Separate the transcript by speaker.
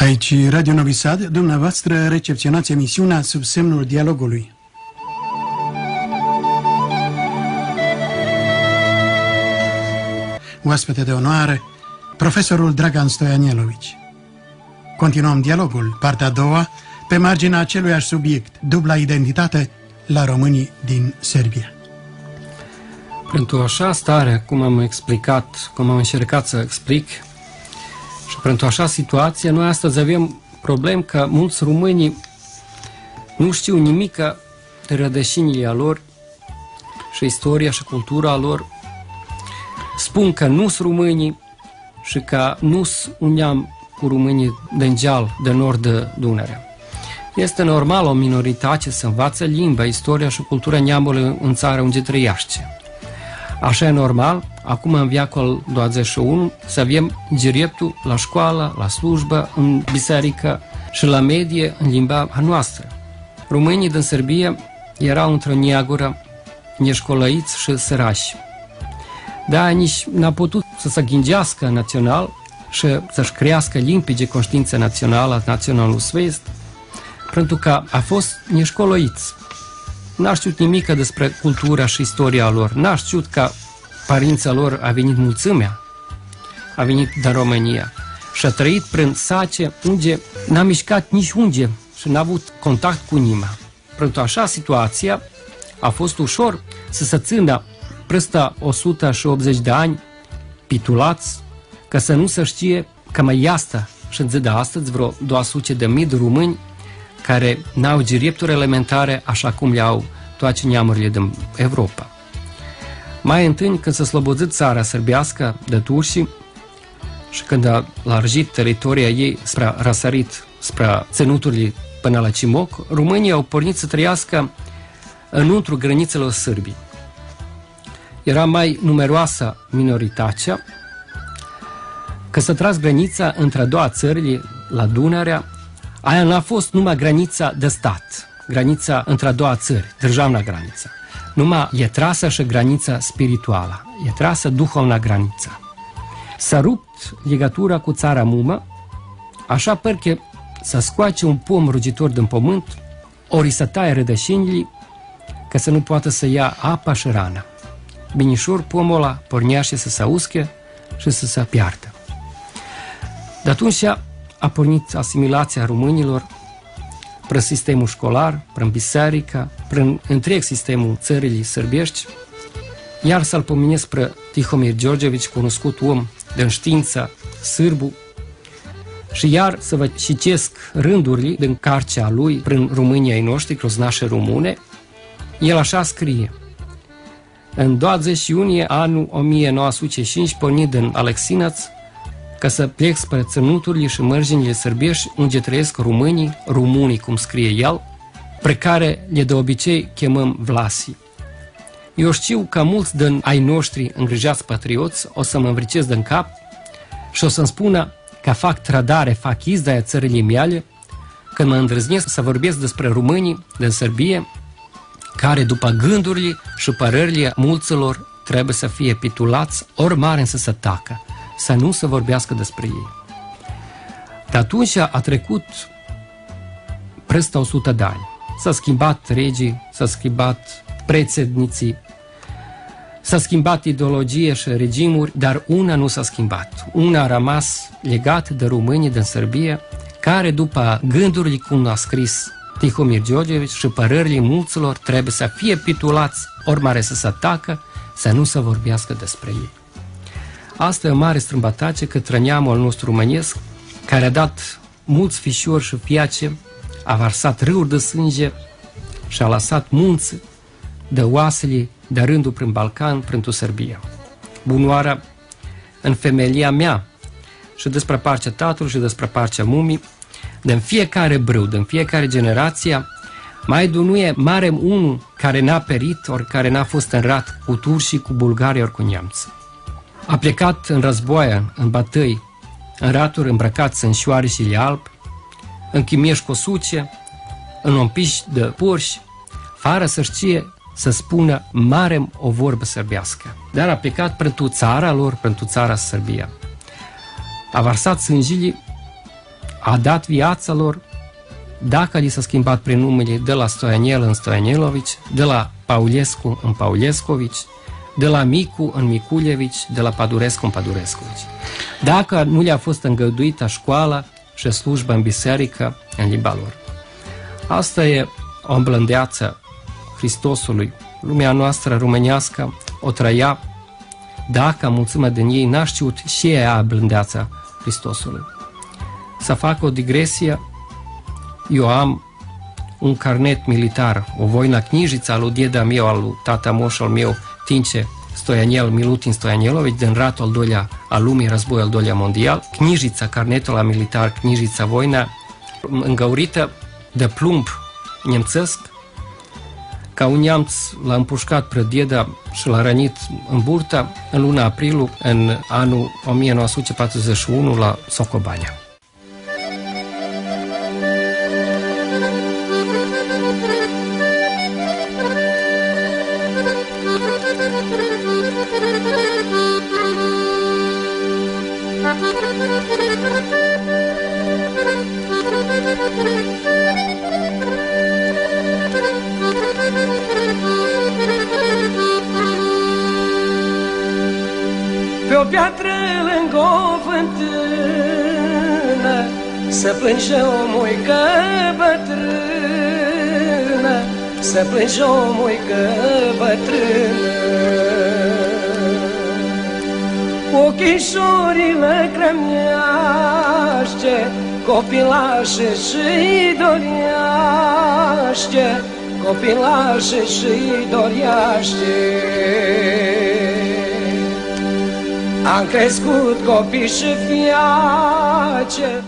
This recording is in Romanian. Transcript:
Speaker 1: Aici Radio Novi Sad, dumneavoastră recepționați emisiunea Sub semnul dialogului. Oaspete de onoare, profesorul Dragan Stoianielovici. Continuăm dialogul, partea a doua, pe marginea aceluiași subiect, dubla identitate la românii din Serbia.
Speaker 2: Pentru așa stare, cum am explicat, cum am încercat să explic, și pentru așa situație, noi astăzi avem problem că mulți români nu știu nimic de rădășinile lor și istoria și cultura lor. Spun că nu sunt români și că nu sunt un neam cu românii din deal, de nord de Dunărea. Este normal o minoritate să învață limba, istoria și cultura neamului în țara unde trăiește. Așa e normal, acum în viacul 21, să avem dreptul la școală, la slujbă, în biserică și la medie în limba noastră. Românii din Serbia erau într-o neagură, neșcolăiți și sărași. Da, nici n-a putut să se gândească național și să-și crească limpede conștiința națională, naționalul svest, pentru că a fost neșcolăiți. N-a știut nimic despre cultura și istoria lor. N-a știut că părinții lor a venit mulțimea, a venit din România și a trăit prin sace unde n-a mișcat niciunde și n-a avut contact cu nimeni. Pentru așa situația a fost ușor să se țină peste 180 de ani pitulați, ca să nu se știe că mai asta și în zi de astăzi vreo 200.000 de români care n-au drepturi elementare așa cum le-au toate neamurile din Europa. Mai întâi, când s-a slobozit țara sărbească de turci și când a largit teritoria ei spre răsărit, spre ținuturile până la Cimoc, românii au pornit să trăiască înăuntru granițelor Sârbii. Era mai numeroasă minoritatea, că s-a tras granița între două țările, la Dunărea. Aia n-a fost numai granița de stat, granița între două țări, državna granița. Numai e trasă și granița spirituală, e trasă duhovna granița. S-a rupt legătura cu țara mumă, așa parcă să scoace un pom rugitor din pământ, ori să taie rădășinile, ca să nu poată să ia apa și rana. Binișor pomul ăla pornea și să se usche și să se piardă. De atunci a pornit asimilația românilor prin sistemul școlar, prin biserică, prin întreg sistemul țării sărbești, iar să-l pomenesc spre Tihomir Georgevici, cunoscut om din știință sârbu, și iar să vă citesc rândurile din cartea lui prin România ai noștri, croznașe române. El așa scrie: în 20 iunie anul 1905, pornit din Aleksinac, ca să plec spre ținuturile și mărginile sărbești unde trăiesc românii, cum scrie el, pe care le de obicei chemăm vlasii. Eu știu că mulți din ai noștri îngrijați patrioți o să mă învricesc din cap și o să-mi spună că fac trădare, fac izdaia țările mele, când mă îndrăznesc să vorbesc despre românii din Serbia, care după gândurile și părerile mulților trebuie să fie pitulați, ori mare să se tacă, să nu se vorbească despre ei. De atunci a trecut peste 100 de ani. S-a schimbat regii, s-a schimbat prețedniții, s-a schimbat ideologie și regimuri, dar una nu s-a schimbat. Una a rămas legată de românii din Serbia, care după gândurile cum a scris Tihomir Georgevici și părerile mulților trebuie să fie pitulați, ori mare să se tacă, să nu se vorbească despre ei. Asta e o mare strâmbătace către neamul nostru românesc, care a dat mulți fișori și fiace, a varsat râuri de sânge și a lăsat munți de oasele de rândul prin Balcan, prin Serbia. Bunoară, în femelia mea și despre partea tatălui și despre partea mumii, din fiecare brâu, din fiecare generație, mai dunuie mare unul care n-a perit, ori care n-a fost înrat cu turcii, cu bulgarii, ori cu neamți. A plecat în războaie, în bătăi, în raturi îmbrăcați în șoarecile alb, în chimieși cosuce, în ompiși de porși, fără să știe să spună mare o vorbă sărbească. Dar a plecat pentru țara lor, pentru țara Serbia. A varsat sângile a dat viața lor, dacă li s-a schimbat prenumele de la Stoianel în Stoianelovici, de la Paulescu în Paulescovici, de la Micu în Miculevici, de la Padurescu în Padurescovici. Dacă nu le-a fost îngăduită școala și slujba în biserică în limba lor. Asta e o îmblândeață Hristosului. Lumea noastră românească o trăia dacă mulțimea din ei n-a știut și ea blândeața Hristosului. Să fac o digresie, eu am un carnet militar, o voina Knijița lui deda meu, al lui tata moș al meu, Tince Stoianel Milutin Stoianelovici, din ratul al doilea al lumii, război al doilea mondial. Knijița, carnetul la militar, Knijița voina, îngăurită de plumb nemțesc, ca un neamț l-a împușcat pe deda și l-a rănit în burtă în luna aprilie, în anul 1941, la Socobania.
Speaker 3: Pe o piatră lângă o fântână să plânge o moică bătrână, să plânge o moică bătrână. Ochișorile crămneaște, copilașe și-i doriaște, copilașe și-i doriaște. Am crescut copii și fiace,